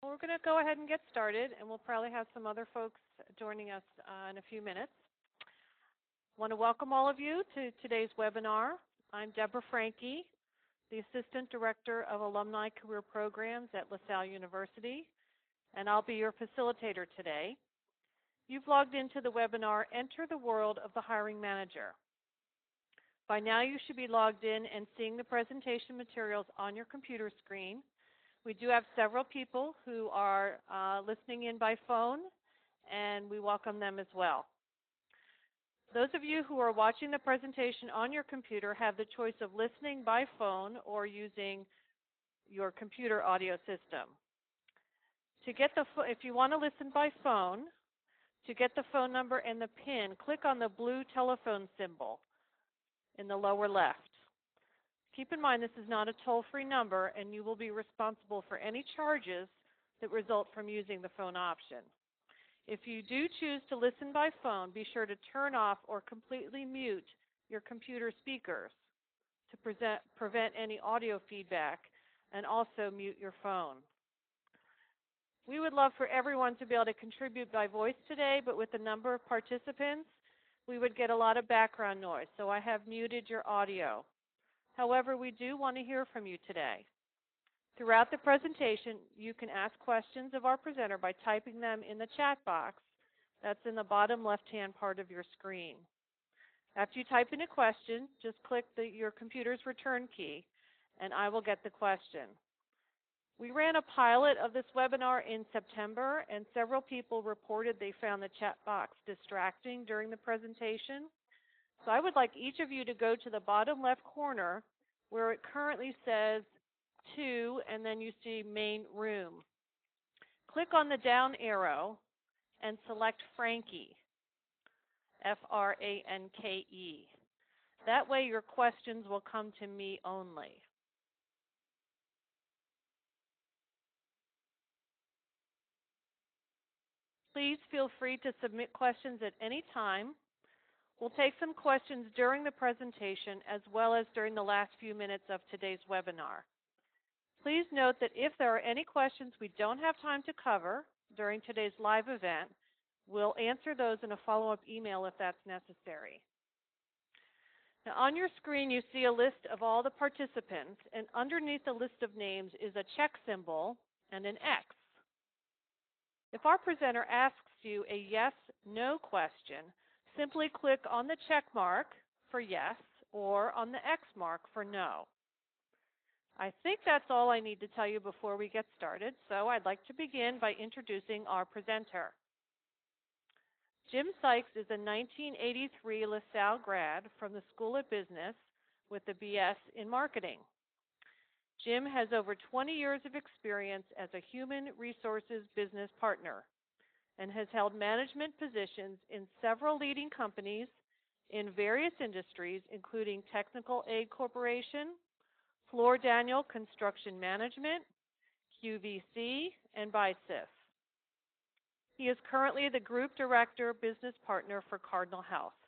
Well, we're going to go ahead and get started, and we'll probably have some other folks joining us in a few minutes. I want to welcome all of you to today's webinar. I'm Deborah Franke, the Assistant Director of Alumni Career Programs at LaSalle University, and I'll be your facilitator today. You've logged into the webinar, Enter the World of the Hiring Manager. By now, you should be logged in and seeing the presentation materials on your computer screen. We do have several people who are listening in by phone, and we welcome them as well. Those of you who are watching the presentation on your computer have the choice of listening by phone or using your computer audio system. If you want to listen by phone, to get the phone number and the PIN, click on the blue telephone symbol in the lower left. Keep in mind this is not a toll-free number, and you will be responsible for any charges that result from using the phone option. If you do choose to listen by phone, be sure to turn off or completely mute your computer speakers to prevent any audio feedback, and also mute your phone. We would love for everyone to be able to contribute by voice today, but with the number of participants, we would get a lot of background noise, so I have muted your audio. However, we do want to hear from you today. Throughout the presentation, you can ask questions of our presenter by typing them in the chat box that's in the bottom left-hand part of your screen. After you type in a question, just click your computer's return key, and I will get the question. We ran a pilot of this webinar in September, and several people reported they found the chat box distracting during the presentation. So I would like each of you to go to the bottom left corner where it currently says to, and then you see main room. Click on the down arrow and select Franke, F-R-A-N-K-E. That way your questions will come to me only. Please feel free to submit questions at any time. We'll take some questions during the presentation as well as during the last few minutes of today's webinar. Please note that if there are any questions we don't have time to cover during today's live event, we'll answer those in a follow-up email if that's necessary. Now, on your screen, you see a list of all the participants, and underneath the list of names is a check symbol and an X. If our presenter asks you a yes/no question, simply click on the check mark for yes or on the X mark for no. I think that's all I need to tell you before we get started, so I'd like to begin by introducing our presenter. Jim Sykes is a 1983 LaSalle grad from the School of Business with a BS in marketing. Jim has over 20 years of experience as a human resources business partner and has held management positions in several leading companies in various industries, including Technical Aid Corporation, Floor Daniel Construction Management, QVC, and BICIF. He is currently the Group Director Business Partner for Cardinal Health.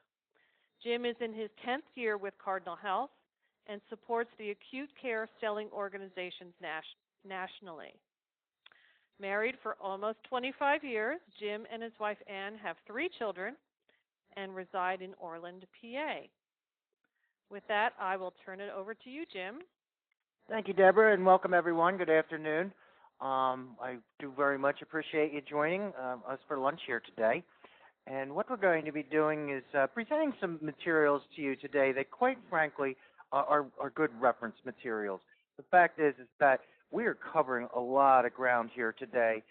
Jim is in his 10th year with Cardinal Health and supports the acute care selling organizations nationally. Married for almost 25 years, Jim and his wife Ann have 3 children and reside in Orland, PA. With that, I will turn it over to you, Jim. Thank you, Deborah, and welcome everyone. Good afternoon. I do very much appreciate you joining us for lunch here today. And what we're going to be doing is presenting some materials to you today that, quite frankly, are good reference materials. The fact is that we are covering a lot of ground here today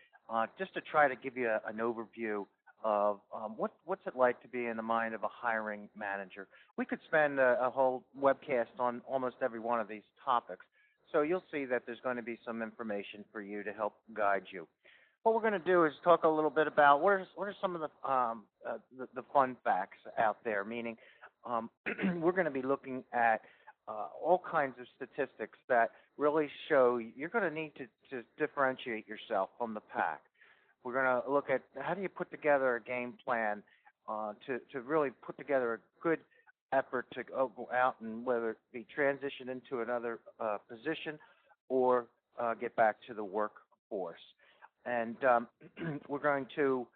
just to try to give you an overview of what's it like to be in the mind of a hiring manager. We could spend a whole webcast on almost every one of these topics. So you'll see that there's going to be some information for you to help guide you. What we're going to do is talk a little bit about what are some of the fun facts out there, meaning we're going to be looking at all kinds of statistics that really show you're going to need to differentiate yourself from the pack. We're going to look at how do you put together a game plan to really put together a good effort to go out and whether it be transition into another position or get back to the workforce. And we're going to,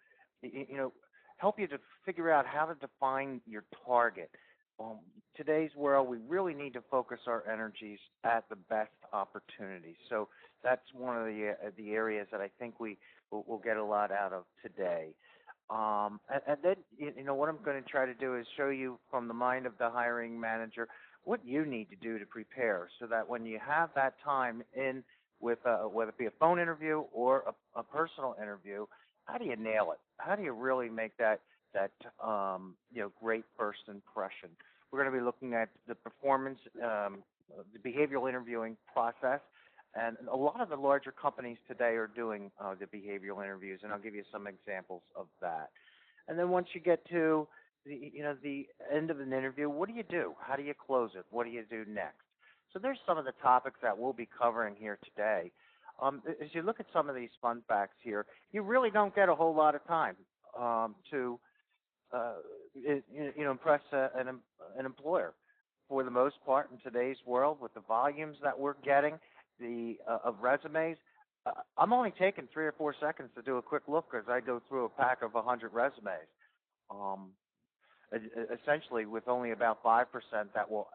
you know, help you to figure out how to define your target. Today's world, we really need to focus our energies at the best opportunities. So that's one of the areas that I think will get a lot out of today. And then, what I'm going to try to do is show you from the mind of the hiring manager what you need to do to prepare so that when you have that time in with whether it be a phone interview or a personal interview, how do you nail it? How do you really make that great first impression? We're going to be looking at the performance, the behavioral interviewing process, and a lot of the larger companies today are doing the behavioral interviews, and I'll give you some examples of that. And then once you get to the end of an interview, what do you do? How do you close it? What do you do next? So there's some of the topics that we'll be covering here today. As you look at some of these fun facts here, you really don't get a whole lot of time to impress an employer. For the most part, in today's world, with the volumes that we're getting, of resumes, I'm only taking 3 or 4 seconds to do a quick look as I go through a pack of 100 resumes. Um, Essentially, with only about 5% that will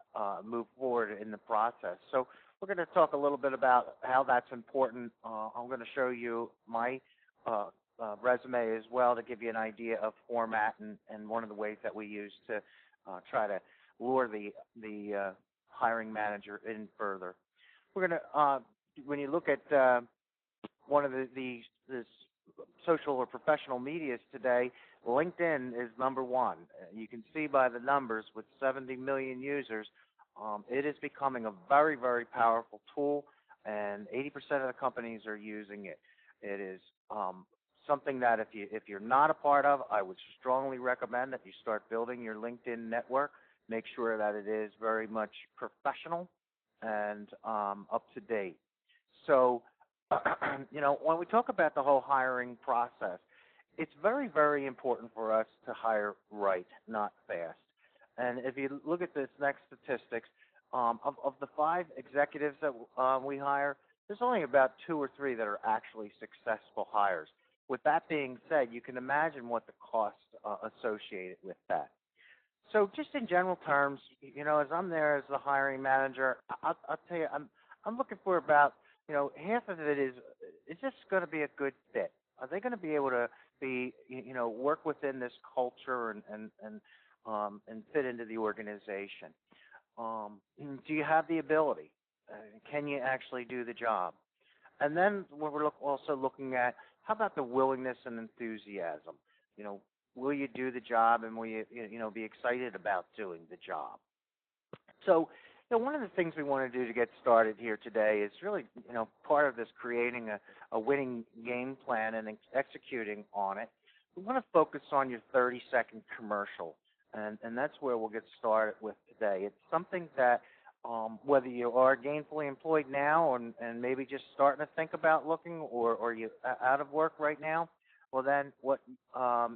move forward in the process. So we're going to talk a little bit about how that's important. I'm going to show you my resume as well to give you an idea of format and one of the ways that we use to try to lure the hiring manager in further. We're going to, when you look at one of the social or professional medias today, LinkedIn is number one. You can see by the numbers with 70 million users, it is becoming a very, very powerful tool, and 80% of the companies are using it. It is something that if you're not a part of, I would strongly recommend that you start building your LinkedIn network. Make sure that it is very much professional and up to date. So, when we talk about the whole hiring process, it's very, very important for us to hire right, not fast. And if you look at this next statistics, of the 5 executives that we hire, there's only about 2 or 3 that are actually successful hires. With that being said, you can imagine what the costs associated with that. So just in general terms, as I'm there as the hiring manager, I'll tell you, I'm looking for about, half of it is this going to be a good fit? Are they going to be able to be, work within this culture and fit into the organization? Do you have the ability? Can you actually do the job? And then we're also looking at, how about the willingness and enthusiasm? Will you do the job, and will you, be excited about doing the job? So, one of the things we want to do to get started here today is really, part of this creating a winning game plan and executing on it. We want to focus on your 30-second commercial, and that's where we'll get started with today. It's something that whether you are gainfully employed now and maybe just starting to think about looking, or you out of work right now, well then what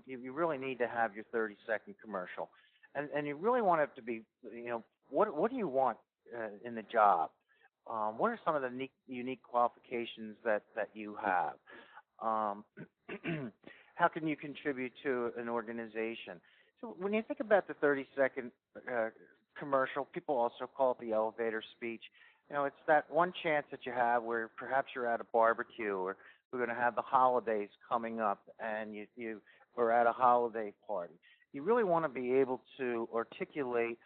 you really need to have your 30-second commercial, and you really want it to be, what do you want in the job? What are some of the unique qualifications that you have? How can you contribute to an organization? So when you think about the 30-second commercial, people also call it the elevator speech. It's that one chance that you have where perhaps you're at a barbecue, or we're going to have the holidays coming up, and you are at a holiday party. You really want to be able to articulate,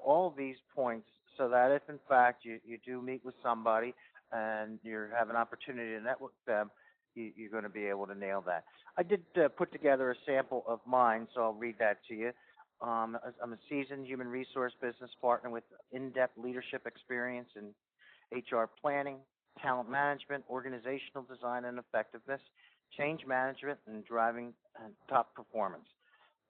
all of these points, so that if in fact you do meet with somebody and you have an opportunity to network with them, you're going to be able to nail that. I did put together a sample of mine, so I'll read that to you. I'm a seasoned human resource business partner with in-depth leadership experience in HR planning, talent management, organizational design and effectiveness, change management, and driving top performance.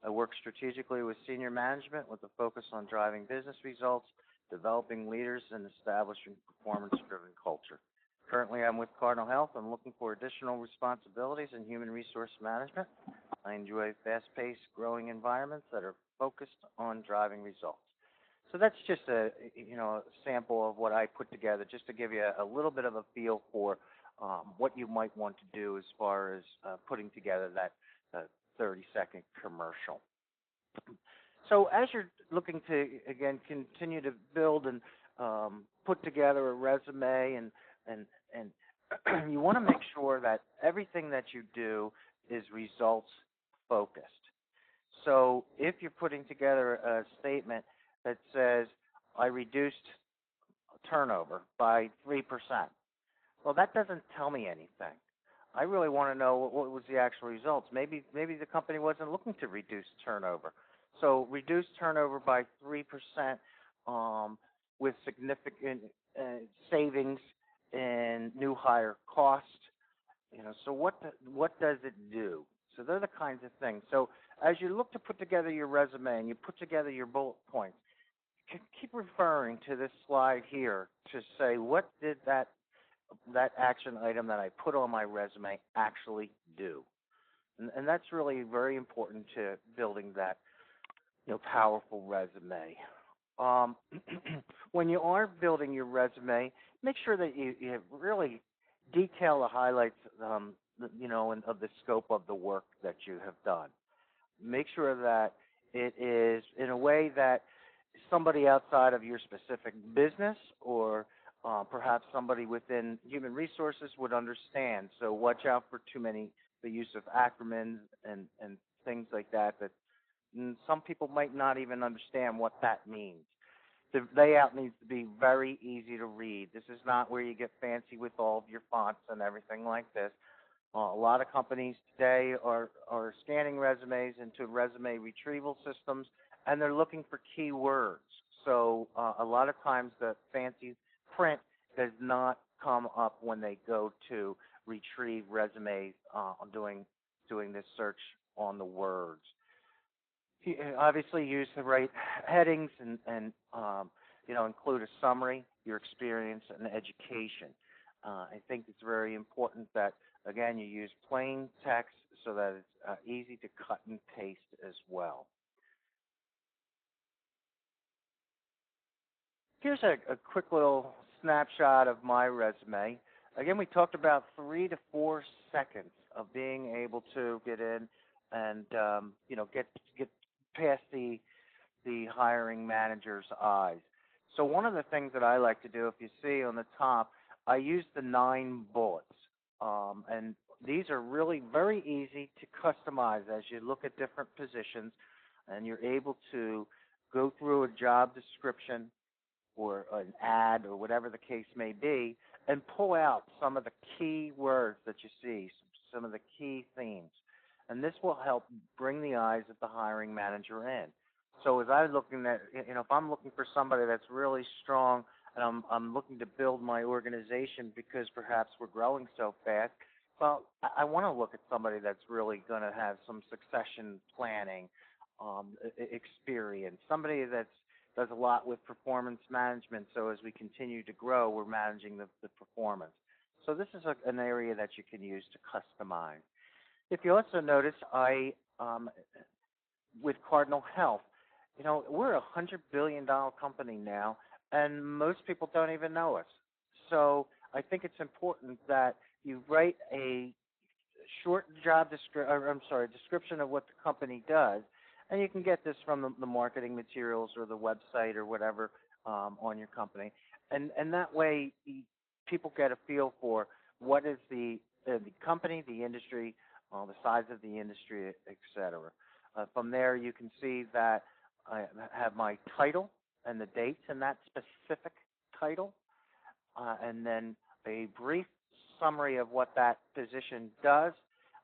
I work strategically with senior management with a focus on driving business results, developing leaders, and establishing performance-driven culture. Currently, I'm with Cardinal Health. I'm looking for additional responsibilities in human resource management. I enjoy fast-paced, growing environments that are focused on driving results. So that's just a sample of what I put together, just to give you a little bit of a feel for what you might want to do as far as putting together that 30-second commercial. So as you're looking to again continue to build and put together a resume, and you want to make sure that everything that you do is results focused. So if you're putting together a statement that says, I reduced turnover by 3%, well, that doesn't tell me anything. I really want to know what was the actual results. Maybe the company wasn't looking to reduce turnover. So reduce turnover by 3% with significant savings in new hire cost. So what does it do? So they're the kinds of things. So as you look to put together your resume and you put together your bullet points, keep referring to this slide here to say, what did that action item that I put on my resume actually do? And that's really very important to building that powerful resume. When you are building your resume, make sure that you really detail the highlights, and of the scope of the work that you have done. Make sure that it is in a way that somebody outside of your specific business or perhaps somebody within human resources would understand. So watch out for the use of acronyms and things like that some people might not even understand what that means. The layout needs to be very easy to read. This is not where you get fancy with all of your fonts and everything like this. A lot of companies today are scanning resumes into resume retrieval systems, and they're looking for keywords. So a lot of times the fancy print does not come up when they go to retrieve resumes doing this search on the words. Obviously, use the right headings and include a summary, your experience, and education. I think it's very important that, again, you use plain text so that it's easy to cut and paste as well. Here's a quick little snapshot of my resume. Again, we talked about 3 to 4 seconds of being able to get in and get past the hiring manager's eyes. So one of the things that I like to do, if you see on the top, I use the 9 bullets. And these are really very easy to customize as you look at different positions and you're able to go through a job description or an ad or whatever the case may be and pull out some of the key words that you see, some of the key themes. And this will help bring the eyes of the hiring manager in. So as I'm looking at, if I'm looking for somebody that's really strong and I'm looking to build my organization because perhaps we're growing so fast, well, I want to look at somebody that's really going to have some succession planning experience, somebody that does a lot with performance management. So as we continue to grow, we're managing the performance. So this is an area that you can use to customize. If you also notice, with Cardinal Health, we're a $100 billion company now, and most people don't even know us. So I think it's important that you write a short description of what the company does, and you can get this from the marketing materials or the website or whatever on your company, and that way people get a feel for what is the company, the industry, the size of the industry, etc. From there, you can see that I have my title and the dates in that specific title, and then a brief summary of what that position does,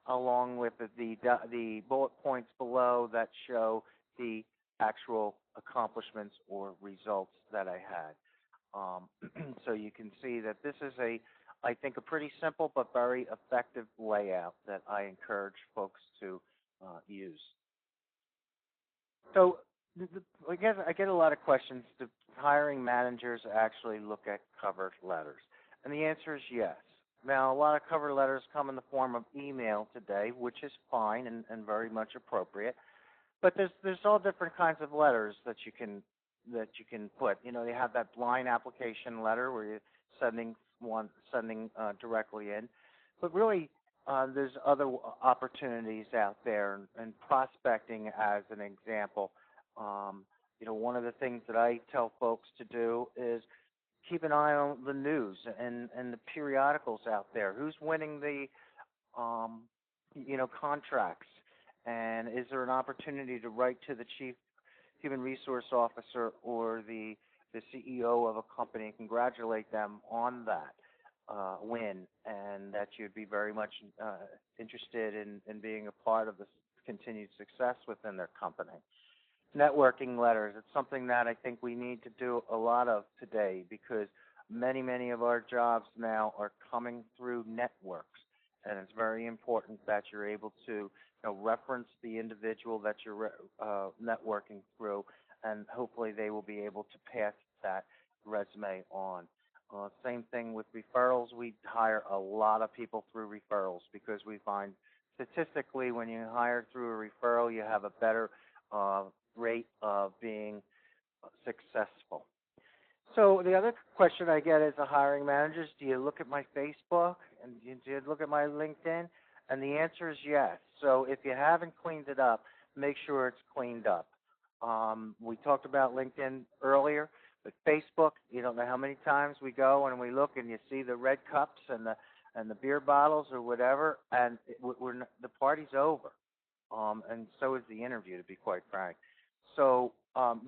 along with the bullet points below that show the actual accomplishments or results that I had. So you can see that this is I think, a pretty simple but very effective layout that I encourage folks to use. So I get a lot of questions. Do hiring managers actually look at cover letters? And the answer is yes. Now, a lot of cover letters come in the form of email today, which is fine and very much appropriate. But there's all different kinds of letters that you can that you can put. You know, they have that blind application letter where you're sending directly in, but really there's other opportunities out there, and prospecting as an example. You know, one of the things that I tell folks to do is keep an eye on the news and the periodicals out there. Who's winning the contracts, and is there an opportunity to write to the chief human resource officer or the CEO of a company and congratulate them on that win, and that you'd be very much interested in being a part of the continued success within their company. Networking letters, it's something that I think we need to do a lot of today, because many of our jobs now are coming through networks, and it's very important that you're able to reference the individual that you're networking through, and hopefully they will be able to pass that resume on. Same thing with referrals. We hire a lot of people through referrals, because we find statistically when you hire through a referral, you have a better rate of being successful. So the other question I get as a hiring manager is, do you look at my Facebook and do you look at my LinkedIn? And the answer is yes. So if you haven't cleaned it up, make sure it's cleaned up. We talked about LinkedIn earlier, but Facebook, you don't know how many times we go and we look and you see the red cups and the beer bottles or whatever, and the party's over. And so is the interview, to be quite frank. So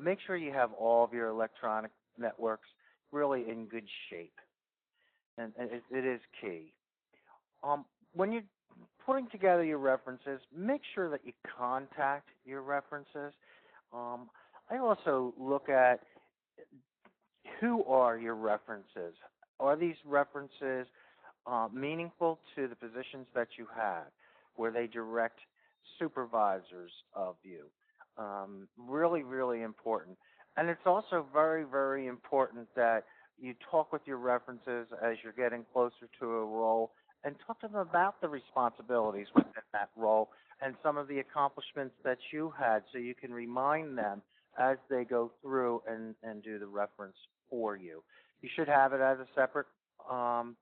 make sure you have all of your electronic networks really in good shape, and it is key. When you're putting together your references, make sure that you contact your references. I also look at, who are your references? Are these references meaningful to the positions that you have? Were they direct supervisors of you? Really important. And it's also very important that you talk with your references as you're getting closer to a role, and talk to them about the responsibilities within that role and some of the accomplishments that you had, so you can remind them as they go through and do the reference for you. You should have it as a separate on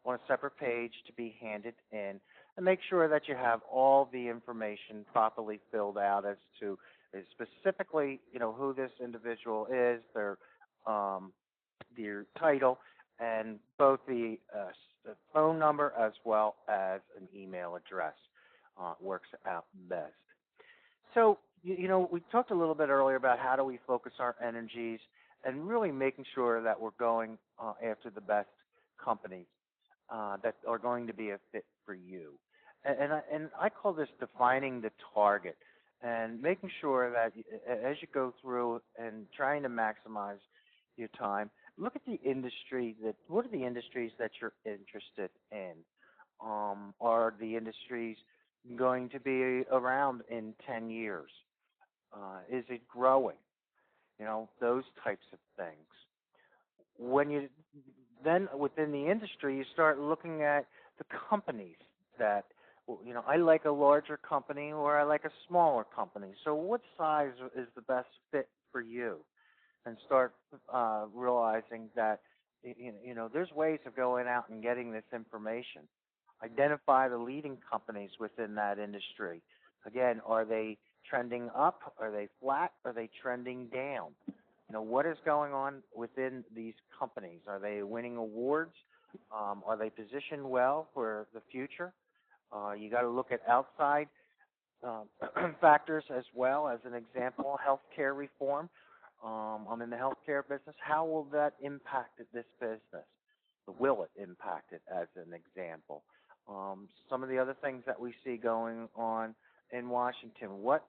a separate page to be handed in, and make sure that you have all the information properly filled out as to specifically, who this individual is, their title, and both the phone number as well as an email address works out best. So, we talked a little bit earlier about how do we focus our energies and really making sure that we're going after the best companies that are going to be a fit for you. And I call this defining the target, and making sure that as you go through and trying to maximize your time, look at the industry what are the industries that you're interested in? Are the industries going to be around in 10 years? Is it growing? Those types of things. When you then within the industry, you start looking at the companies that, I like a larger company or I like a smaller company. So what size is the best fit for you? And start realizing that, there's ways of going out and getting this information. Identify the leading companies within that industry. Again, are they trending up? Are they flat? Are they trending down? What is going on within these companies? Are they winning awards? Are they positioned well for the future? You got to look at outside factors as well. As an example, healthcare reform. I'm in the healthcare business. How will that impact this business? Will it impact it, as an example? Some of the other things that we see going on in Washington, what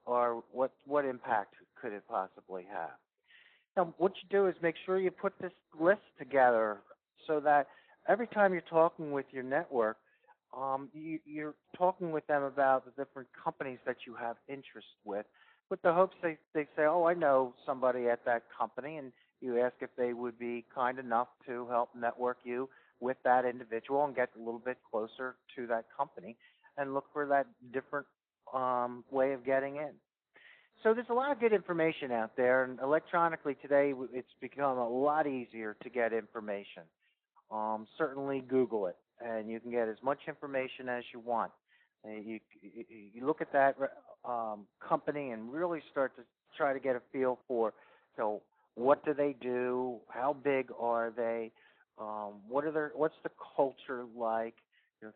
impact could it possibly have? Now, what you do is make sure you put this list together so that every time you're talking with your network, you're talking with them about the different companies that you have interest with the hopes they say, oh, I know somebody at that company, and you ask if they would be kind enough to help network you with that individual and get a little bit closer to that company and look for that different way of getting in. So there's a lot of good information out there, and electronically today it's become a lot easier to get information. Certainly Google it, and you can get as much information as you want. You look at that company and really start to try to get a feel for, what do they do? How big are they? What's the culture like?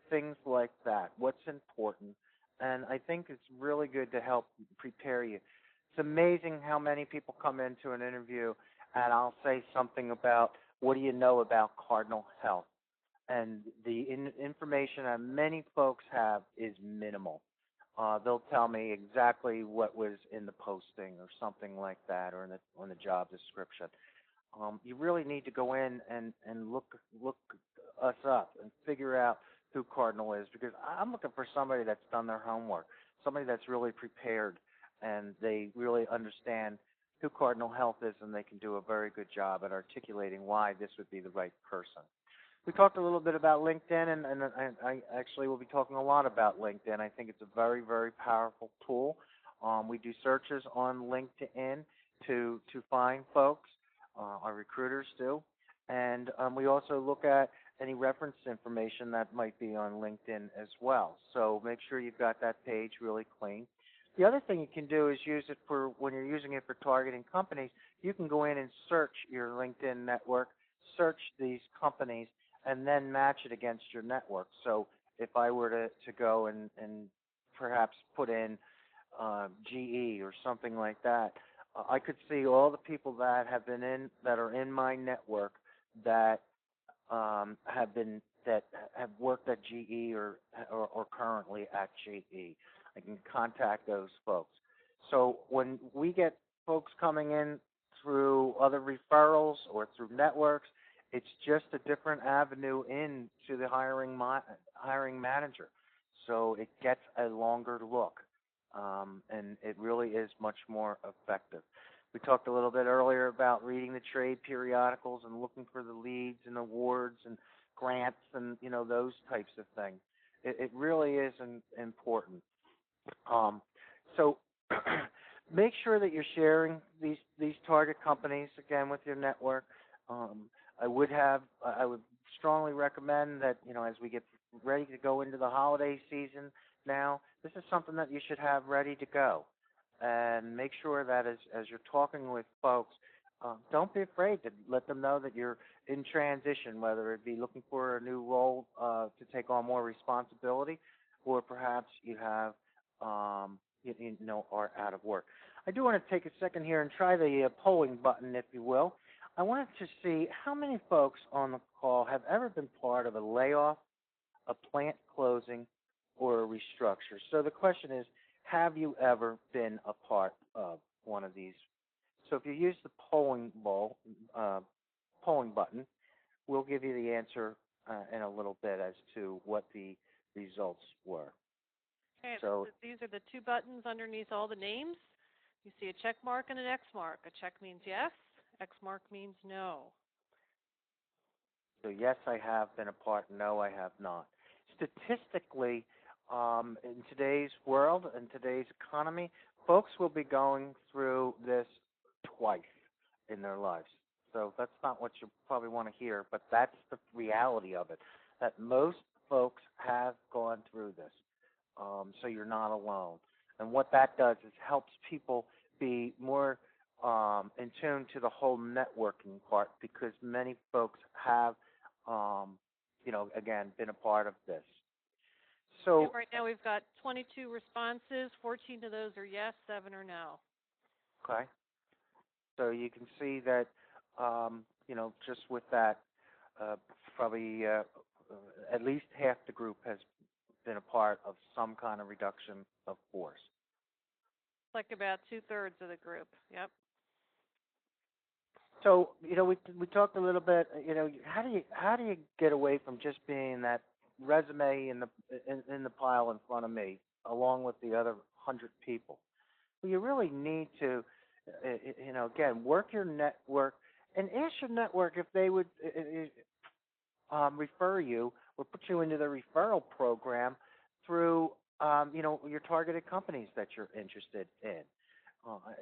Things like that. What's important? And I think it's really good to help prepare you. It's amazing how many people come into an interview and I'll say something about, what do you know about Cardinal Health? And the information that many folks have is minimal. They'll tell me exactly what was in the posting or something like that, or in the job description. You really need to go in and look us up and figure out who Cardinal is, because I'm looking for somebody that's done their homework, somebody that's really prepared, and they really understand who Cardinal Health is, and they can do a very good job at articulating why this would be the right person. We talked a little bit about LinkedIn, and I actually will be talking a lot about LinkedIn. I think it's a very, very powerful tool. We do searches on LinkedIn to find folks. Our recruiters do. And we also look at any reference information that might be on LinkedIn as well. So make sure you've got that page really clean. The other thing you can do is use it for, when you're using it for targeting companies, you can go in and search your LinkedIn network, search these companies, and then match it against your network. So if I were to go and perhaps put in GE or something like that, I could see all the people that are in my network that have worked at GE or currently at GE. I can contact those folks. So when we get folks coming in through other referrals or through networks, it's just a different avenue into the hiring manager. So it gets a longer look, and it really is much more effective. We talked a little bit earlier about reading the trade periodicals and looking for the leads and awards and grants and those types of things. It really is important. So make sure that you're sharing these target companies again with your network. I would strongly recommend that as we get ready to go into the holiday season now, this is something that you should have ready to go. And make sure that as you're talking with folks, don't be afraid to let them know that you're in transition, whether it be looking for a new role to take on more responsibility, or perhaps you have are out of work. I do want to take a second here and try the polling button, if you will. I wanted to see how many folks on the call have ever been part of a layoff, a plant closing, or a restructure. So the question is, have you ever been a part of one of these? So if you use the polling button, we'll give you the answer in a little bit as to what the results were. Okay, so these are the two buttons underneath all the names. You see a check mark and an X mark. A check means yes, X mark means no. So yes, I have been a part. No, I have not. Statistically, in today's world, in today's economy, folks will be going through this twice in their lives. So that's not what you probably want to hear, but that's the reality of it, that most folks have gone through this. So you're not alone. And what that does is helps people be more in tune to the whole networking part, because many folks have, again, been a part of this. So right now we've got 22 responses. 14 of those are yes, 7 are no. Okay. So you can see that, just with that, probably at least half the group has been a part of some kind of reduction of force. Like about 2/3 of the group. Yep. So we talked a little bit. How do you get away from just being that resume in the pile in front of me, along with the other 100 people? Well, you really need to, again, work your network and ask your network if they would refer you or put you into the referral program through, your targeted companies that you're interested in.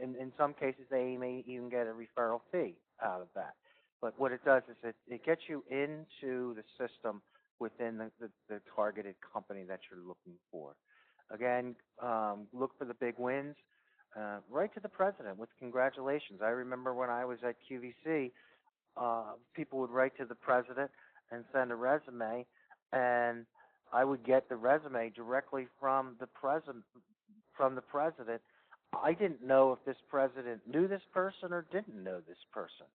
In some cases, they may even get a referral fee out of that. But what it does is it gets you into the system within the targeted company that you're looking for. Again, look for the big wins. Write to the president with congratulations. I remember when I was at QVC, people would write to the president and send a resume, and I would get the resume directly from the president. I didn't know if this president knew this person or didn't know this person.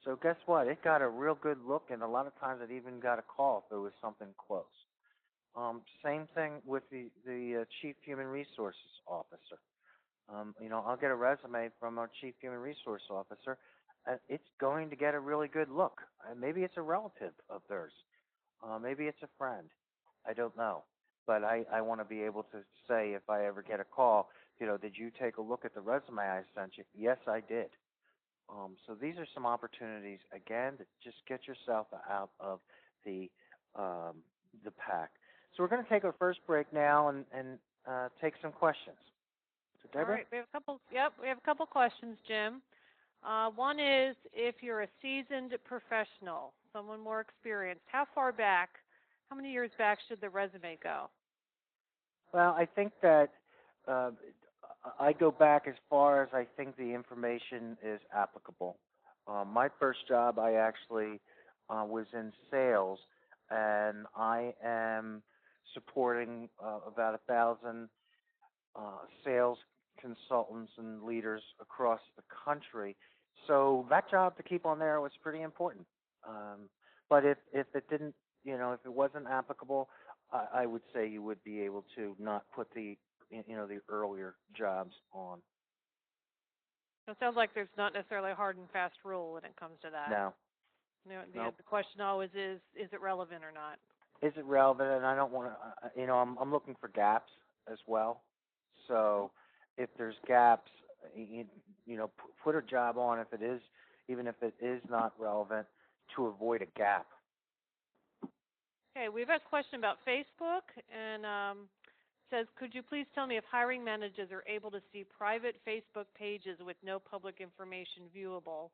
So guess what? It got a real good look, and a lot of times it even got a call if it was something close. Same thing with the chief human resources officer. I'll get a resume from our chief human resource officer. It's going to get a really good look. Maybe it's a relative of theirs. Maybe it's a friend. I don't know. But I want to be able to say if I ever get a call, did you take a look at the resume I sent you? Yes, I did. So these are some opportunities, again, to just get yourself out of the pack. So we're going to take our first break now and take some questions. So Deborah? All right, we have a couple. Yep, we have a couple questions, Jim. One is, if you're a seasoned professional, someone more experienced, how many years back should the resume go? Well, I think that I go back as far as I think the information is applicable. My first job, I actually was in sales, and I am supporting about 1,000 sales consultants and leaders across the country. So that job to keep on there was pretty important. But if it didn't, if it wasn't applicable, I would say you would be able to not put the earlier jobs on. It sounds like there's not necessarily a hard and fast rule when it comes to that. No. The question always is it relevant or not? Is it relevant? And I don't want to, I'm looking for gaps as well. So if there's gaps, put a job on if it is, even if it is not relevant, to avoid a gap. Okay, we have a question about Facebook, and says, could you please tell me if hiring managers are able to see private Facebook pages with no public information viewable,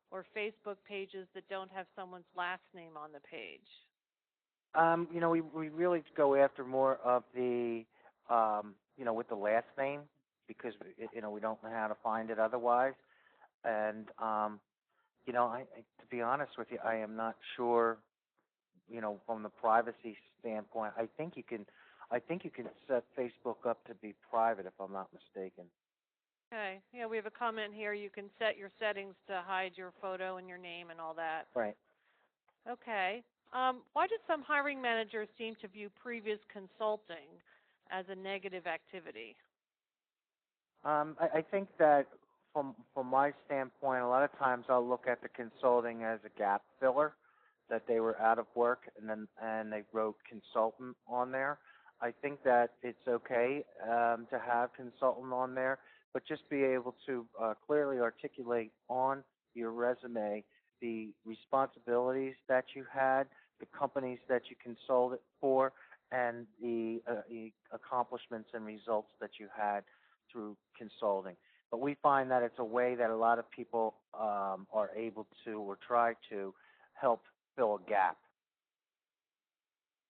or Facebook pages that don't have someone's last name on the page? We really go after more of the, with the last name, because, we don't know how to find it otherwise. And, to be honest with you, I am not sure, from the privacy standpoint. I think you can set Facebook up to be private, if I'm not mistaken. Okay. Yeah, we have a comment here. You can set your settings to hide your photo and your name and all that. Right. Okay. Why do some hiring managers seem to view previous consulting as a negative activity? I think that from my standpoint, a lot of times I'll look at the consulting as a gap filler, that they were out of work and they wrote consultant on there. I think that it's okay to have consultant on there, but just be able to clearly articulate on your resume the responsibilities that you had, the companies that you consulted for, and the accomplishments and results that you had through consulting. But we find that it's a way that a lot of people are able to or try to help fill a gap.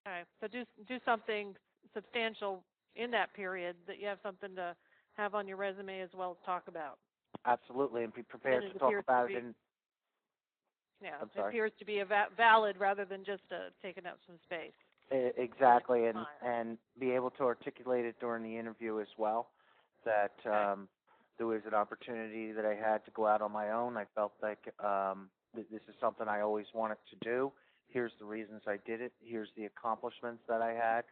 Okay, so do something substantial in that period that you have something to have on your resume as well as talk about. Absolutely, and be prepared to talk about it. Yeah, it appears to be valid rather than just taking up some space. Exactly, and be able to articulate it during the interview as well, that there was an opportunity that I had to go out on my own. I felt like this is something I always wanted to do. Here's the reasons I did it. Here's the accomplishments that I had.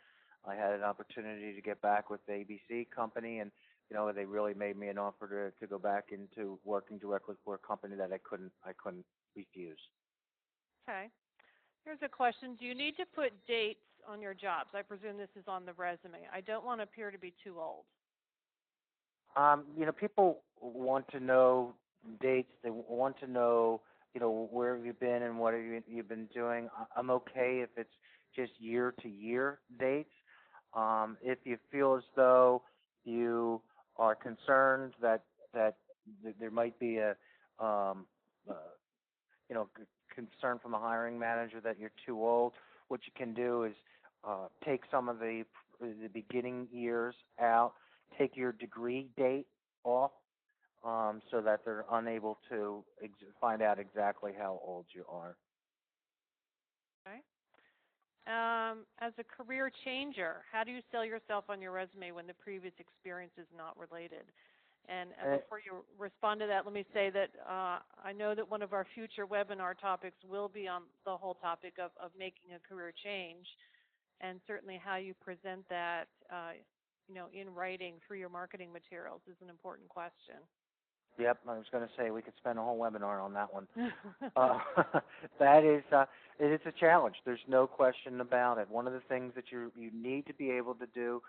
I had an opportunity to get back with the ABC company, and they really made me an offer to go back into working directly for a company that I couldn't refuse. Okay. Here's a question. Do you need to put dates on your jobs? I presume this is on the resume. I don't want to appear to be too old. People want to know dates. They want to know, where have you been and what have you been doing. I'm okay if it's just year-to-year dates. If you feel as though you are concerned that that there might be a uh, concern from a hiring manager that you're too old, what you can do is take some of the beginning years out, take your degree date off, so that they're unable to find out exactly how old you are. Okay. As a career changer, how do you sell yourself on your resume when the previous experience is not related? And before you respond to that, let me say that I know that one of our future webinar topics will be on the whole topic of making a career change, and certainly how you present that, in writing through your marketing materials is an important question. Yep, I was going to say we could spend a whole webinar on that one. That is, it is a challenge. There's no question about it. One of the things that you need to be able to do,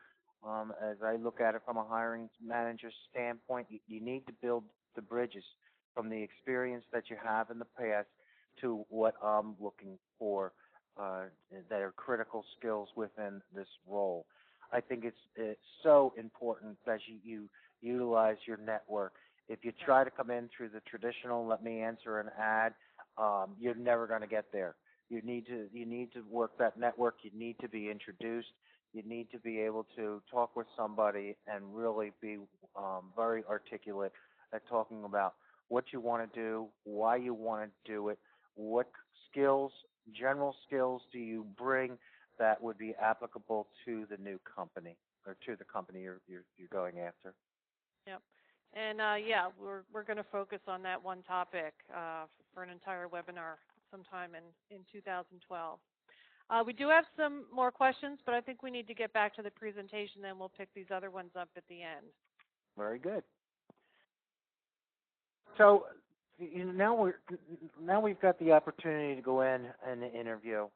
as I look at it from a hiring manager's standpoint, you need to build the bridges from the experience that you have in the past to what I'm looking for that are critical skills within this role. I think it's so important that you utilize your network. If you try to come in through the traditional, let me answer an ad, you're never going to get there. You need to work that network. You need to be introduced. You need to be able to talk with somebody and really be very articulate at talking about what you want to do, why you want to do it, what skills, general skills do you bring that would be applicable to the new company or to the company you're going after. Yep. And we're going to focus on that one topic for an entire webinar sometime in 2012. We do have some more questions, but I think we need to get back to the presentation, then we'll pick these other ones up at the end. Very good. So now we've got the opportunity to go in and interview.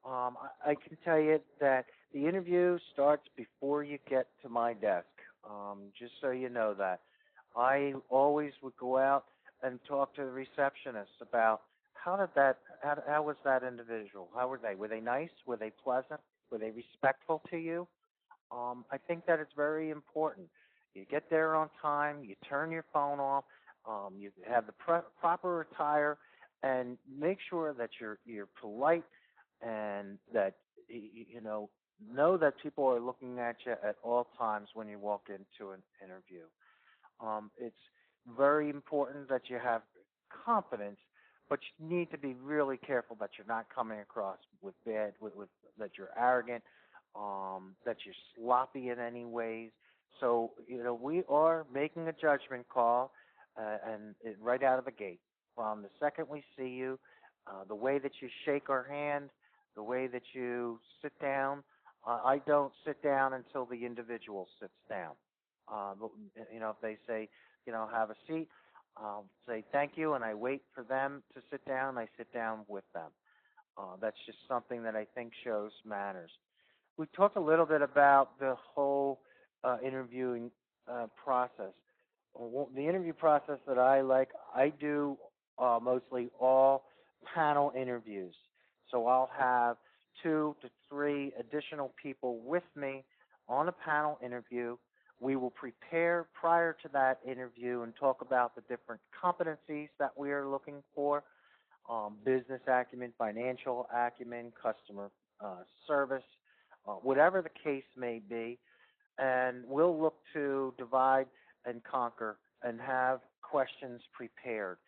I can tell you that the interview starts before you get to my desk, just so you know that. I always would go out and talk to the receptionist about how was that individual? How were they? Were they nice? Were they pleasant? Were they respectful to you? I think that it's very important. You get there on time, you turn your phone off, you have the proper attire, and make sure that you're polite and that know that people are looking at you at all times when you walk into an interview. It's very important that you have confidence, but you need to be really careful that you're not coming across with that you're arrogant, that you're sloppy in any ways. So, we are making a judgment call, right out of the gate. From the second we see you, the way that you shake our hand, the way that you sit down, I don't sit down until the individual sits down. If they say, have a seat, I'll say thank you, and I wait for them to sit down. I sit down with them. That's just something that I think shows manners. We talked a little bit about the whole interviewing process. The interview process that I do mostly all panel interviews. So I'll have 2 to 3 additional people with me on a panel interview. We will prepare prior to that interview and talk about the different competencies that we are looking for, business acumen, financial acumen, customer service, whatever the case may be. And we'll look to divide and conquer and have questions prepared.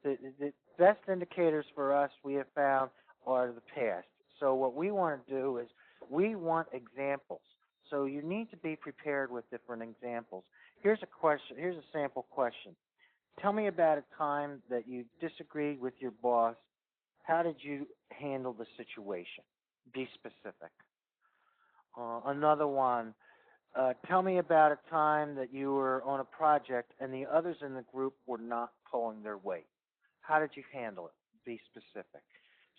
The best indicators for us, we have found, are the past. So what we want to do is we want examples. So you need to be prepared with different examples. Here's a question. Here's a sample question. Tell me about a time that you disagreed with your boss. How did you handle the situation? Be specific. Another one. Tell me about a time that you were on a project and the others in the group were not pulling their weight. How did you handle it? Be specific.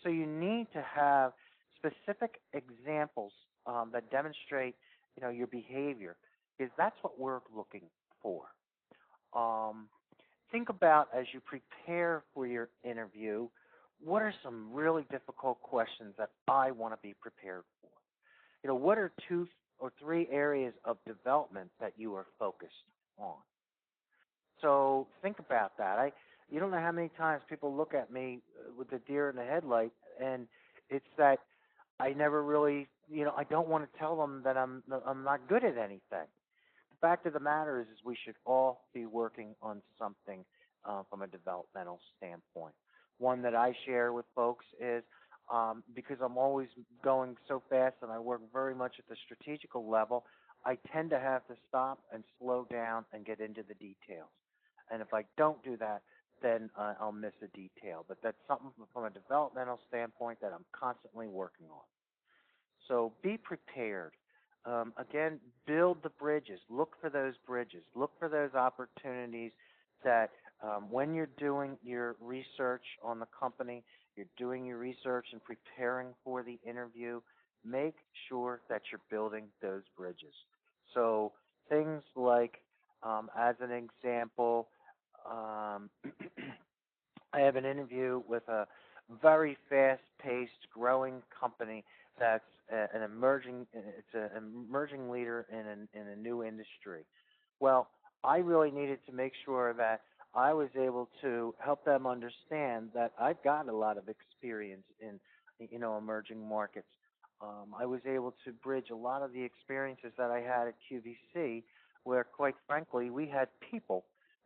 So you need to have specific examples that demonstrate, your behavior, because that's what we're looking for. Think about, as you prepare for your interview, what are some really difficult questions that I want to be prepared for? What are 2 or 3 areas of development that you are focused on? So think about that. You don't know how many times people look at me with the deer in the headlight, and it's that I never really, I don't want to tell them that I'm not good at anything. The fact of the matter is we should all be working on something from a developmental standpoint. One that I share with folks is because I'm always going so fast and I work very much at the strategical level, I tend to have to stop and slow down and get into the details. And if I don't do that, then I'll miss a detail. But that's something from a developmental standpoint that I'm constantly working on. So be prepared. Again, build the bridges. Look for those bridges. Look for those opportunities that when you're doing your research on the company, you're doing your research and preparing for the interview, make sure that you're building those bridges. So things like, as an example, um, I have an interview with a very fast-paced, growing company that's an emerging. It's an emerging leader in a new industry. Well, I really needed to make sure that I was able to help them understand that I've got a lot of experience in emerging markets. I was able to bridge a lot of the experiences that I had at QVC, where quite frankly we had people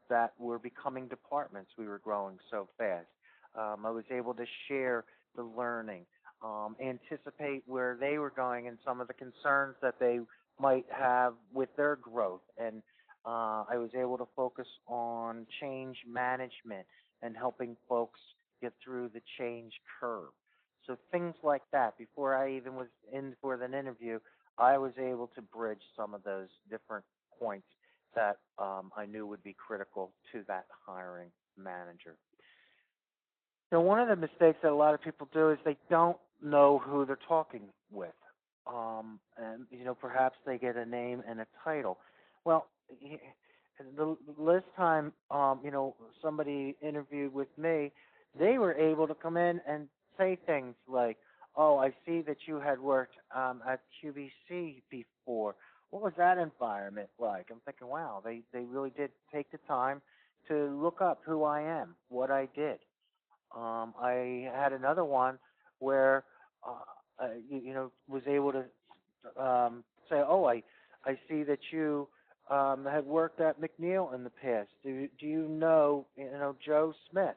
that were becoming departments. We were growing so fast. I was able to share the learning, anticipate where they were going and some of the concerns that they might have with their growth. And I was able to focus on change management and helping folks get through the change curve. So things like that. Before I even was in for an interview, I was able to bridge some of those different points that I knew would be critical to that hiring manager. One of the mistakes that a lot of people do is they don't know who they're talking with. And, perhaps they get a name and a title. Well, the last time, somebody interviewed with me, they were able to come in and say things like, oh, I see that you had worked at QVC before. What was that environment like? I'm thinking, wow, they really did take the time to look up who I am, what I did. I had another one where, was able to say, oh, I see that you had worked at McNeil in the past. Do you know, Joe Smith?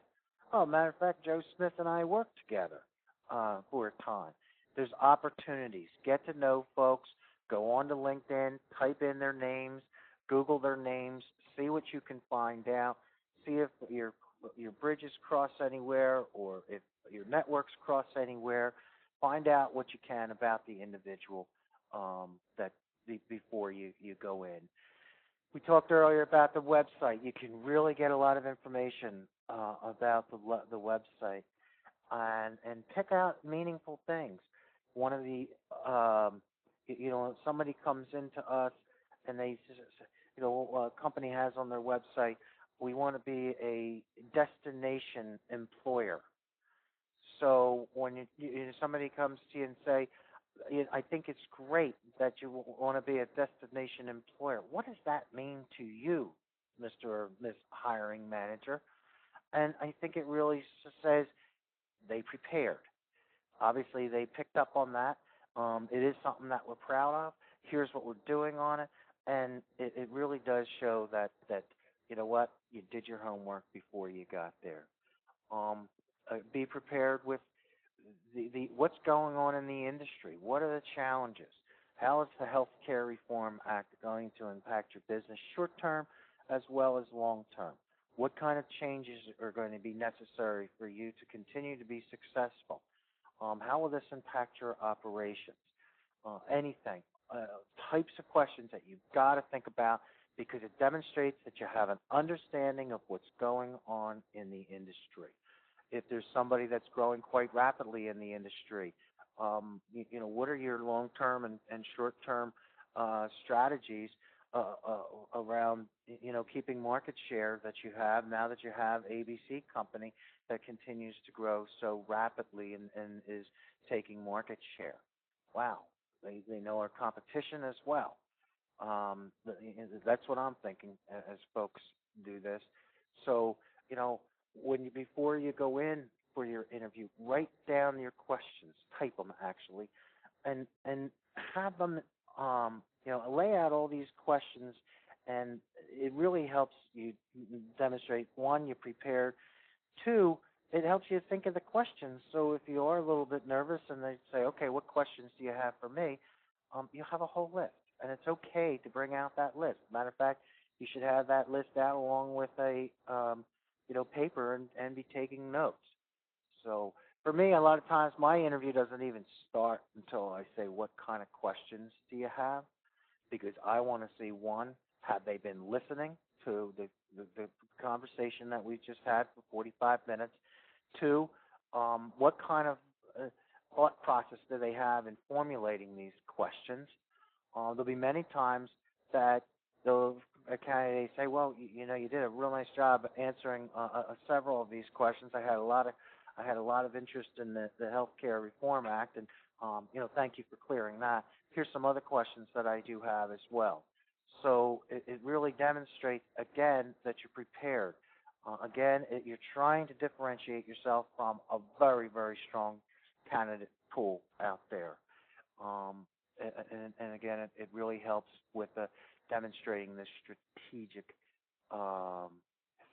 Oh, matter of fact, Joe Smith and I worked together for a time. There's opportunities. Get to know folks. Go on to LinkedIn, type in their names, Google their names, see what you can find out, see if your bridges cross anywhere or if your networks cross anywhere. Find out what you can about the individual before you go in. We talked earlier about the website. You can really get a lot of information about the website and pick out meaningful things. One of the somebody comes into us and they, a company has on their website, we want to be a destination employer. So when somebody comes to you and say, I think it's great that you want to be a destination employer. What does that mean to you, Mr. or Ms. Hiring Manager? And I think it really says they prepared. Obviously, they picked up on that. It is something that we're proud of. Here's what we're doing on it. And it really does show that you did your homework before you got there. Be prepared with the what's going on in the industry. What are the challenges? How is the Healthcare Reform Act going to impact your business short term as well as long term? What kind of changes are going to be necessary for you to continue to be successful? How will this impact your operations? Anything. Types of questions that you've got to think about because it demonstrates that you have an understanding of what's going on in the industry. If there's somebody that's growing quite rapidly in the industry, what are your long-term and short-term strategies around, keeping market share that you have now that you have ABC Company that continues to grow so rapidly and is taking market share? Wow, they know our competition as well. That's what I'm thinking as folks do this. So, before you go in for your interview, write down your questions, type them actually, and have them, lay out all these questions, and it really helps you demonstrate, one, you're prepared. Two, it helps you think of the questions. So if you are a little bit nervous and they say, okay, what questions do you have for me? You have a whole list. And it's okay to bring out that list. Matter of fact, you should have that list out along with a, paper and be taking notes. So for me, a lot of times my interview doesn't even start until I say, what kind of questions do you have? Because I want to see, one, have they been listening to the conversation that we just had for 45 minutes? Two, what kind of thought process do they have in formulating these questions? There'll be many times that a candidate say, well, you did a real nice job answering several of these questions. I had a lot of interest in the Healthcare Reform Act, and thank you for clearing that. Here's some other questions that I do have as well. So it really demonstrates, again, that you're prepared. You're trying to differentiate yourself from a very, very strong candidate pool out there. And again, it really helps with demonstrating the strategic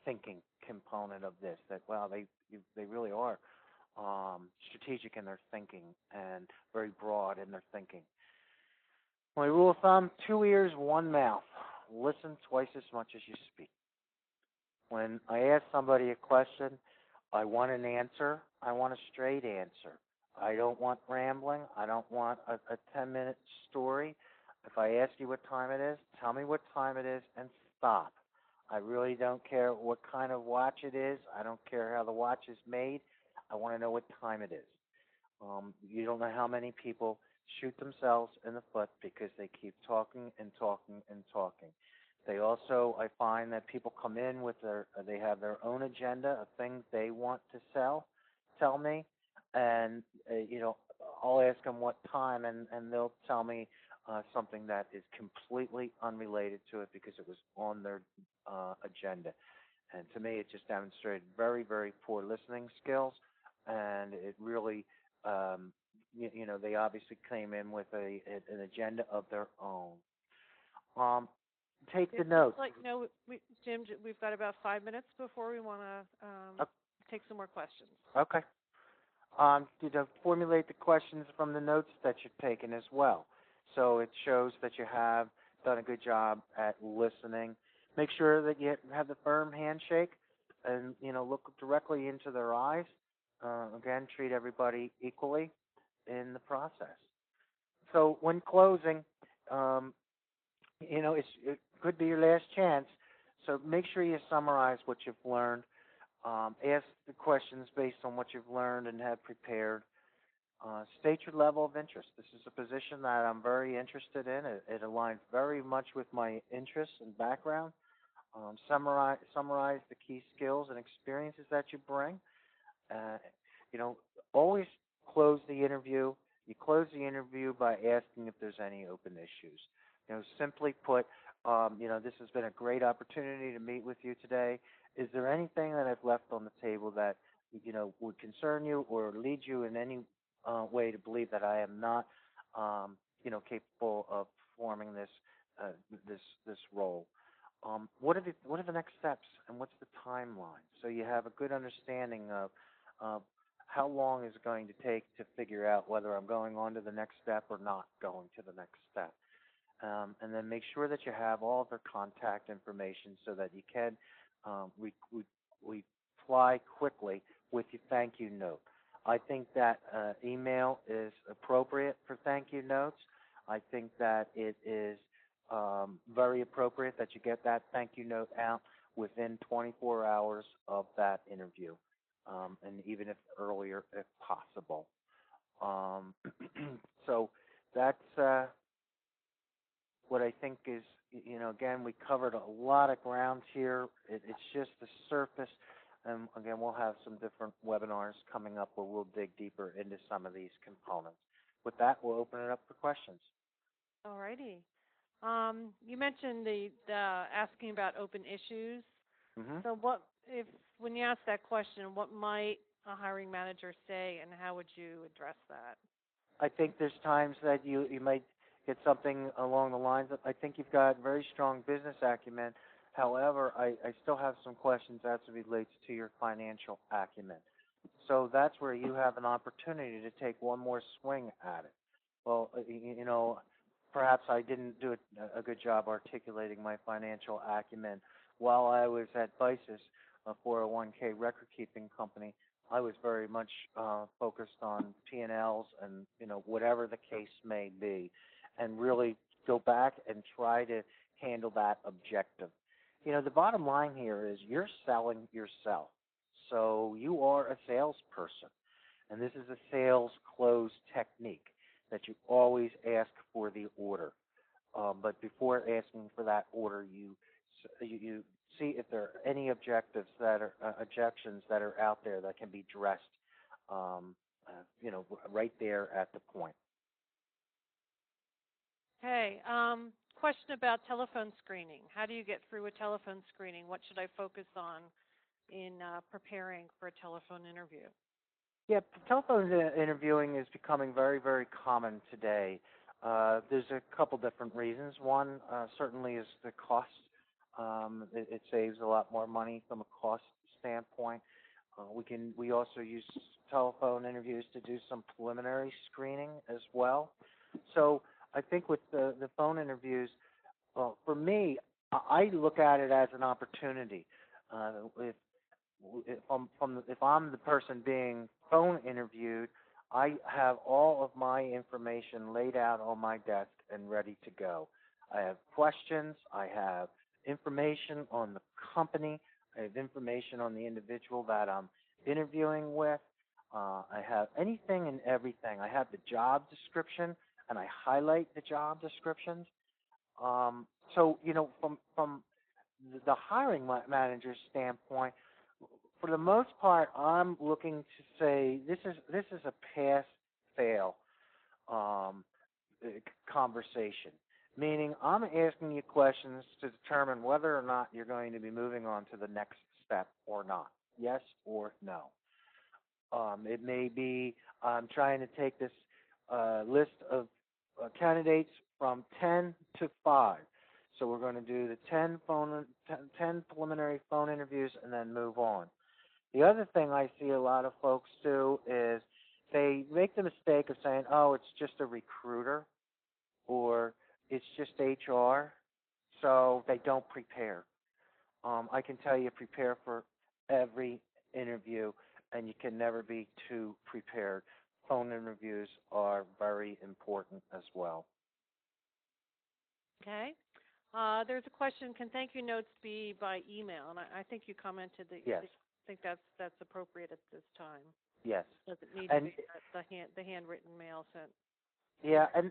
thinking component of this. That, wow, they really are strategic in their thinking and very broad in their thinking. My rule of thumb: 2 ears, 1 mouth. Listen twice as much as you speak. When I ask somebody a question, I want an answer. I want a straight answer. I don't want rambling. I don't want a 10-minute story. If I ask you what time it is, tell me what time it is and stop. I really don't care what kind of watch it is. I don't care how the watch is made. I want to know what time it is. You don't know how many people shoot themselves in the foot because they keep talking and talking and talking. They also, I find that people come in with they have their own agenda of things they want to tell me, and I'll ask them what time, and they'll tell me something that is completely unrelated to it because it was on their agenda. And to me, it just demonstrated very, very poor listening skills, and it really, they obviously came in with an agenda of their own. Take the notes. Jim, we've got about 5 minutes before we want to take some more questions. Okay. Formulate the questions from the notes that you've taken as well. So it shows that you have done a good job at listening. Make sure that you have the firm handshake and, look directly into their eyes. Again, treat everybody equally in the process. So when closing, it could be your last chance. So make sure you summarize what you've learned. Ask the questions based on what you've learned and have prepared. State your level of interest. This is a position that I'm very interested in. It aligns very much with my interests and background. Summarize the key skills and experiences that you bring. Always close the interview. You close the interview by asking if there's any open issues. Simply put, this has been a great opportunity to meet with you today. Is there anything that I've left on the table that, would concern you or lead you in any way to believe that I am not, capable of performing this role? What are the next steps and what's the timeline? So you have a good understanding of how long is it going to take to figure out whether I'm going on to the next step or not going to the next step. And then make sure that you have all of their contact information so that you can reply quickly with your thank you note. I think that email is appropriate for thank you notes. I think that it is very appropriate that you get that thank you note out within 24 hours of that interview, and even if earlier if possible. So that's what I think is, again, we covered a lot of ground here. It's just the surface. And again, we'll have some different webinars coming up where we'll dig deeper into some of these components. With that, we'll open it up for questions. All righty. You mentioned the asking about open issues. Hmm. So when you ask that question, what might a hiring manager say, and how would you address that? I think there's times that you might get something along the lines of, I think you've got very strong business acumen. However, I still have some questions as it relates to your financial acumen. So that's where you have an opportunity to take one more swing at it. Well, perhaps I didn't do a good job articulating my financial acumen while I was at BICIS, a 401k record keeping company. I was very much focused on P&Ls and whatever the case may be, and really go back and try to handle that objective. The bottom line here is you're selling yourself, so you are a salesperson, and this is a sales close technique that you always ask for the order. But before asking for that order, you see if there are any objections that are out there that can be addressed, right there at the point. Okay. Question about telephone screening. How do you get through a telephone screening? What should I focus on in preparing for a telephone interview? Yeah, telephone interviewing is becoming very, very common today. There's a couple different reasons. One certainly is the cost. It saves a lot more money from a cost standpoint. We also use telephone interviews to do some preliminary screening as well. So I think with the phone interviews, for me, I look at it as an opportunity. If I'm the person being phone interviewed, I have all of my information laid out on my desk and ready to go. I have questions. I have information on the company. I have information on the individual that I'm interviewing with. I have anything and everything. I have the job description, and I highlight the job descriptions. So from the hiring manager's standpoint, for the most part, I'm looking to say this is a pass-fail conversation, meaning I'm asking you questions to determine whether or not you're going to be moving on to the next step or not, yes or no. It may be I'm trying to take this list of candidates from 10 to 5. So we're going to do the 10 preliminary phone interviews and then move on. The other thing I see a lot of folks do is they make the mistake of saying, oh, it's just a recruiter or it's just HR, so they don't prepare. I can tell you prepare for every interview, and you can never be too prepared. Phone interviews are very important as well. Okay. There's a question, can thank you notes be by email? And I think you commented that Yes. you think that's appropriate at this time. Yes. Does it need to be the handwritten mail sent? Yeah, and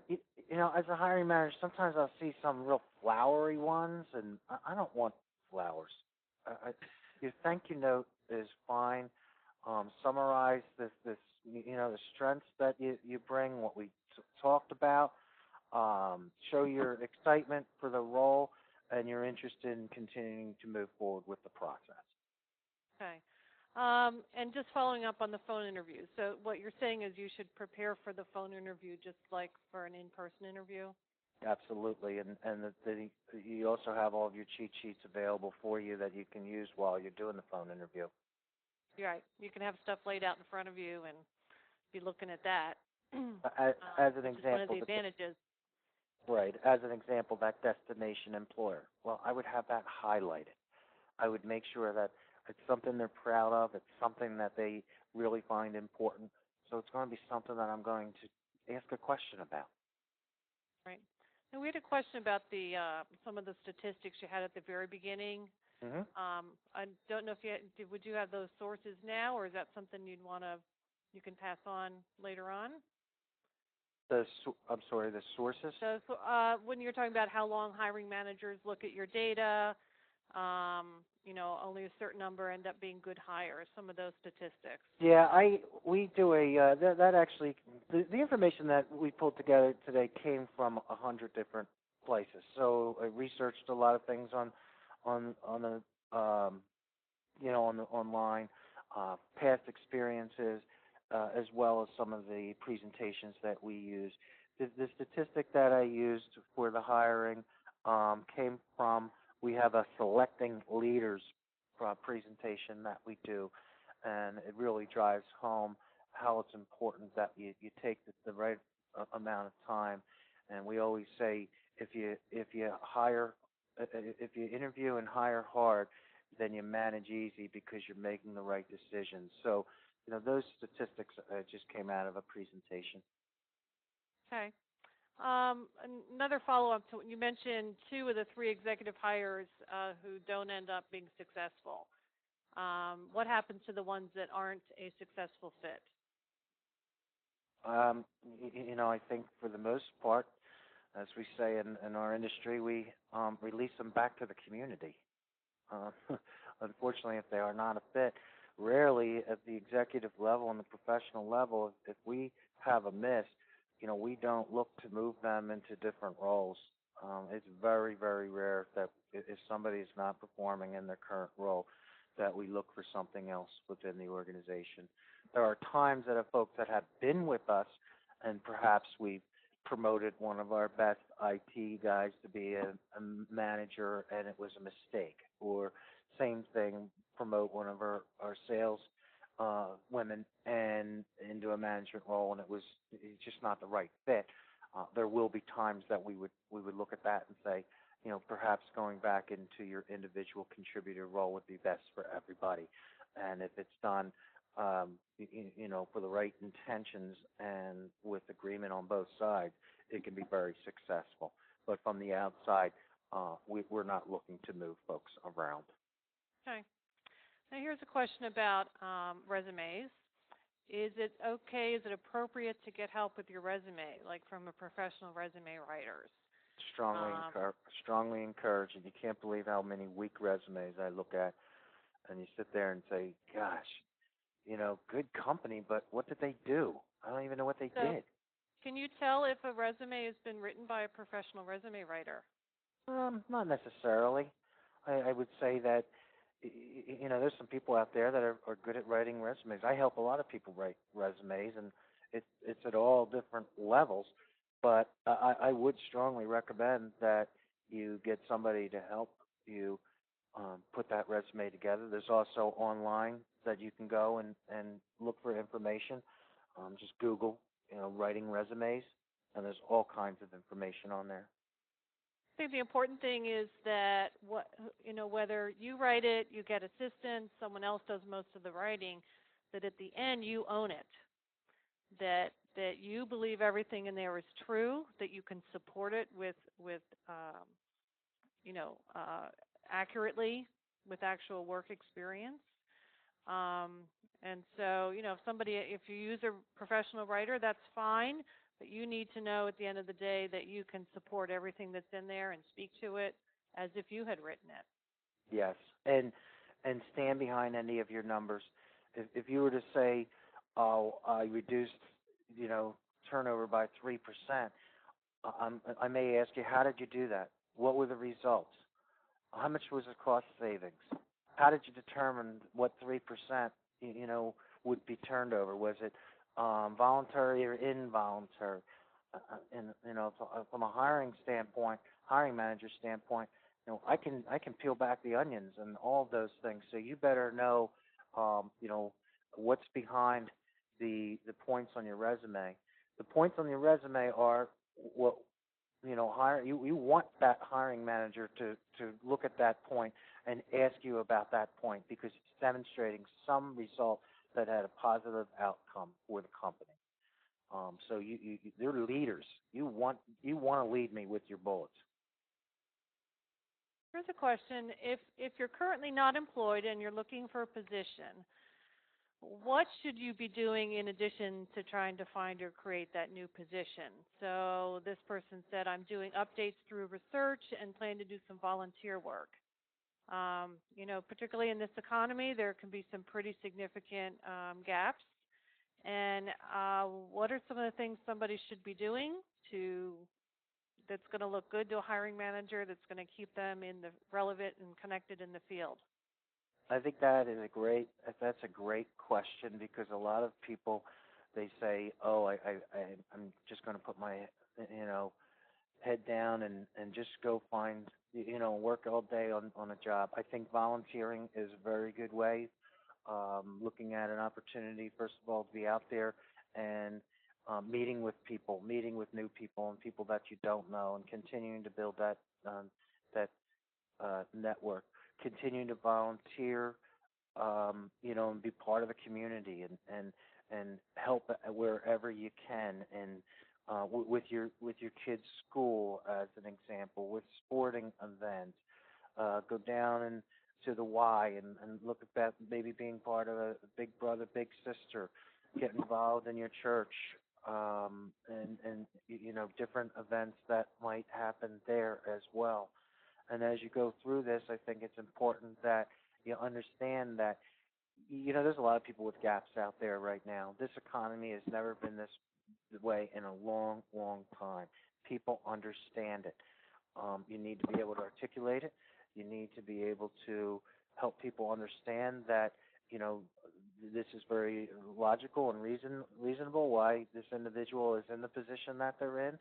as a hiring manager, sometimes I'll see some real flowery ones, and I don't want flowers. Your thank you note is fine. Summarize the strengths that you bring, what we talked about. Show your excitement for the role and your interest in continuing to move forward with the process. Okay. And just following up on the phone interview. So what you're saying is you should prepare for the phone interview just like for an in-person interview? Absolutely, and you also have all of your cheat sheets available for you that you can use while you're doing the phone interview. You're right. You can have stuff laid out in front of you and be looking at that. As an example, one of the advantages. Right. As an example, that destination employer. Well, I would have that highlighted. I would make sure that it's something they're proud of. It's something that they really find important. So it's going to be something that I'm going to ask a question about. Right. And we had a question about the some of the statistics you had at the very beginning. Mm-hmm. I don't know if would you have those sources now, or is that something you can pass on later on? I'm sorry, the sources? So when you're talking about how long hiring managers look at your data, only a certain number end up being good hires, some of those statistics. Yeah, we do that actually, the information that we pulled together today came from 100 different places. So I researched a lot of things on the on the online, past experiences, as well as some of the presentations that we use. The statistic that I used for the hiring came from, we have a selecting leaders presentation that we do, and it really drives home how it's important that you take the right amount of time. And we always say, if you interview and hire hard, then you manage easy because you're making the right decisions. So, those statistics just came out of a presentation. Okay. Another follow-up to you mentioned 2 of the 3 executive hires who don't end up being successful. What happens to the ones that aren't a successful fit? I think for the most part, as we say in our industry, we release them back to the community. Uh, Unfortunately, if they are not a fit, rarely at the executive level and the professional level, if we have a miss, we don't look to move them into different roles. It's very, very rare that if somebody is not performing in their current role, that we look for something else within the organization. There are times that folks that have been with us, and perhaps we've promoted one of our best IT guys to be a manager, and it was a mistake. Or same thing, promote one of our sales women and into a management role, and it's just not the right fit. There will be times that we would look at that and say, perhaps going back into your individual contributor role would be best for everybody. And if it's done, for the right intentions and with agreement on both sides, it can be very successful. But from the outside, we're not looking to move folks around. Okay. Now here's a question about resumes. Is it appropriate to get help with your resume, like from a professional resume writers? Strongly encouraged, and you can't believe how many weak resumes I look at, and you sit there and say, gosh, good company, but what did they do? I don't even know what they did. Can you tell if a resume has been written by a professional resume writer? Not necessarily. I would say that, there's some people out there that are good at writing resumes. I help a lot of people write resumes, and it's at all different levels. But I would strongly recommend that you get somebody to help you put that resume together. There's also online that you can go and look for information. Just Google, writing resumes, and there's all kinds of information on there. I think the important thing is that whether you write it, you get assistance, someone else does most of the writing, that at the end you own it. That you believe everything in there is true, that you can support it with accurately with actual work experience. And so, if you use a professional writer, that's fine, but you need to know at the end of the day that you can support everything that's in there and speak to it as if you had written it. Yes, and stand behind any of your numbers. If you were to say, oh, I reduced, turnover by 3%, I may ask you, how did you do that? What were the results? How much was the cost savings? How did you determine what 3%, would be turned over? Was it voluntary or involuntary? And from a hiring manager standpoint, I can peel back the onions and all of those things. So you better know, what's behind the points on your resume. The points on your resume are what you want that hiring manager to look at that point and ask you about that point because it's demonstrating some result that had a positive outcome for the company. So they're leaders. You want to lead me with your bullets. Here's a question: if you're currently not employed and you're looking for a position, what should you be doing in addition to trying to find or create that new position? So this person said, I'm doing updates through research and plan to do some volunteer work. Particularly in this economy, there can be some pretty significant gaps. And what are some of the things somebody should be doing that's going to look good to a hiring manager, that's going to keep them relevant and connected in the field? I think that's a great question, because a lot of people, they say, oh, I'm just going to put my, you know, head down and just go find, work all day on a job. I think volunteering is a very good way. Looking at an opportunity, first of all, to be out there and meeting with people, meeting with new people and people that you don't know, and continuing to build that network, continuing to volunteer, and be part of the community, and help wherever you can, and with your kids' school, as an example, with sporting events. Go down and to the Y, and look at that, maybe being part of a big brother, big sister, get involved in your church, and different events that might happen there as well. And as you go through this, I think it's important that you understand that, there's a lot of people with gaps out there right now. This economy has never been this way in a long, long time. People understand it. You need to be able to articulate it. You need to be able to help people understand that, this is very logical and reasonable why this individual is in the position that they're in.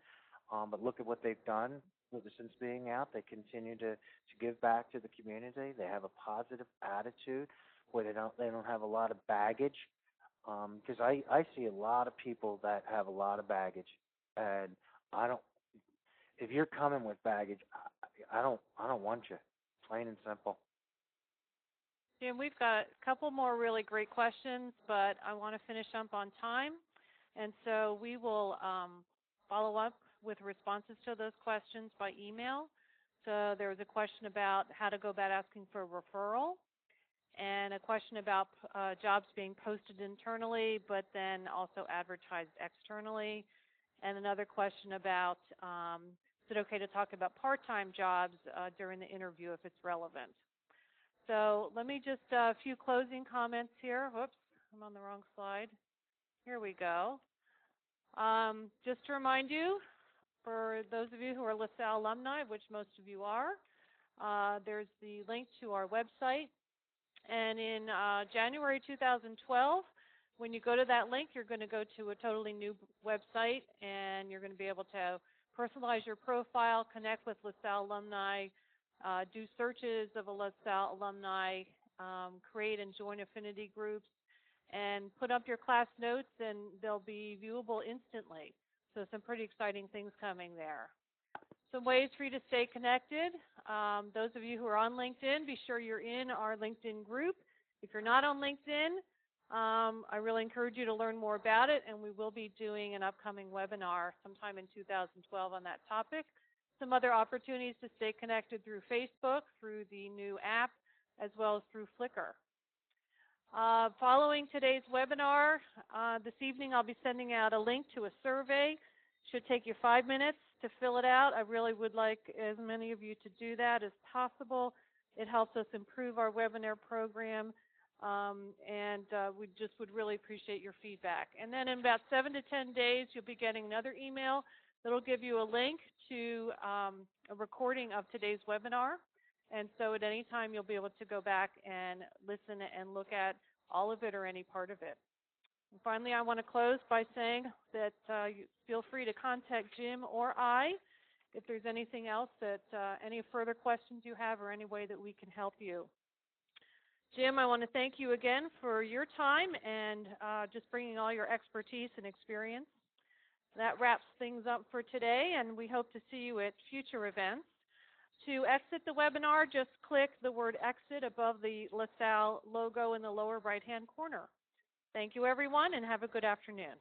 But look at what they've done since being out. They continue to give back to the community. They have a positive attitude where they don't have a lot of baggage. Because I see a lot of people that have a lot of baggage, and I don't. If you're coming with baggage, I don't want you. Plain and simple. Jim, we've got a couple more really great questions, but I want to finish up on time. And so we will follow up with responses to those questions by email. So there was a question about how to go about asking for a referral, and a question about jobs being posted internally, but then also advertised externally, and another question about is it okay to talk about part-time jobs during the interview if it's relevant. So let me just, a few closing comments here. Whoops, I'm on the wrong slide. Here we go. Just to remind you, for those of you who are LaSalle alumni, which most of you are, there's the link to our website. And in January 2012, when you go to that link, you're going to go to a totally new website, and you're going to be able to personalize your profile, connect with LaSalle alumni, do searches of a LaSalle alumni, create and join affinity groups, and put up your class notes, and they'll be viewable instantly. So some pretty exciting things coming there. Some ways for you to stay connected. Those of you who are on LinkedIn, be sure you're in our LinkedIn group. If you're not on LinkedIn, I really encourage you to learn more about it, and we will be doing an upcoming webinar sometime in 2012 on that topic. Some other opportunities to stay connected through Facebook, through the new app, as well as through Flickr. Following today's webinar, this evening I'll be sending out a link to a survey. Should take you 5 minutes to fill it out. I really would like as many of you to do that as possible. It helps us improve our webinar program, and we just would really appreciate your feedback. And then in about 7 to 10 days, you'll be getting another email that'll give you a link to a recording of today's webinar. And so at any time, you'll be able to go back and listen and look at all of it or any part of it. And finally, I want to close by saying that you feel free to contact Jim or I if there's anything else that, any further questions you have or any way that we can help you. Jim, I want to thank you again for your time and just bringing all your expertise and experience. That wraps things up for today, and we hope to see you at future events. To exit the webinar, just click the word exit above the LaSalle logo in the lower right-hand corner. Thank you, everyone, and have a good afternoon.